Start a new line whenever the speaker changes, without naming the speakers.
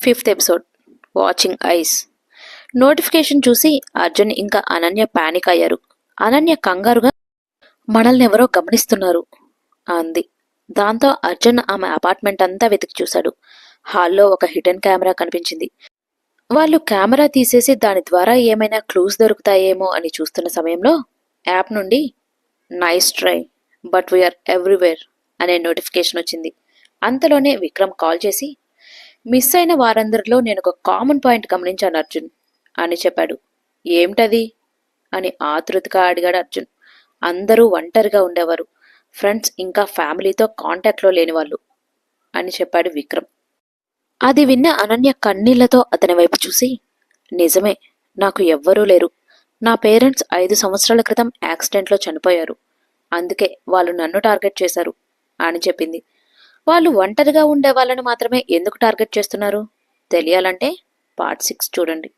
Fifth episode watching ice. Notification చూసి అర్జున్ ఇంకా Ananya panic అయ్యారు. అనన్య కంగారుగా మనల్ని ఎవరో గమనిస్తున్నారు అంది. దాంతో అర్జున్ ఆమె అపార్ట్మెంట్ అంతా వెతికి చూశాడు. హాల్లో ఒక హిడెన్ కెమెరా కనిపించింది. వాళ్ళు కెమెరా తీసేసి దాని ద్వారా ఏమైనా క్లూస్ దొరుకుతాయేమో అని చూస్తున్న సమయంలో యాప్ నుండి nice try but we're everywhere అనే నోటిఫికేషన్ వచ్చింది. అంతలోనే విక్రమ్ కాల్ చేసి మిస్ అయిన వారందరిలో నేను ఒక కామన్ పాయింట్ గమనించాను అర్జున్ అని చెప్పాడు. ఏమిటది అని ఆతృతగా అడిగాడు అర్జున్. అందరూ ఒంటరిగా ఉండేవారు, ఫ్రెండ్స్ ఇంకా ఫ్యామిలీతో కాంటాక్ట్లో లేనివాళ్ళు అని చెప్పాడు విక్రమ్. అది విన్న అనన్య కన్నీళ్లతో అతని వైపు చూసి, నిజమే, నాకు ఎవ్వరూ లేరు. నా పేరెంట్స్ 5 సంవత్సరాల క్రితం యాక్సిడెంట్లో చనిపోయారు. అందుకే వాళ్ళు నన్ను టార్గెట్ చేశారు అని చెప్పింది. వాళ్ళు ఒంటరిగా ఉండే వాళ్ళని మాత్రమే ఎందుకు టార్గెట్ చేస్తున్నారు తెలియాలంటే పార్ట్ 6 చూడండి.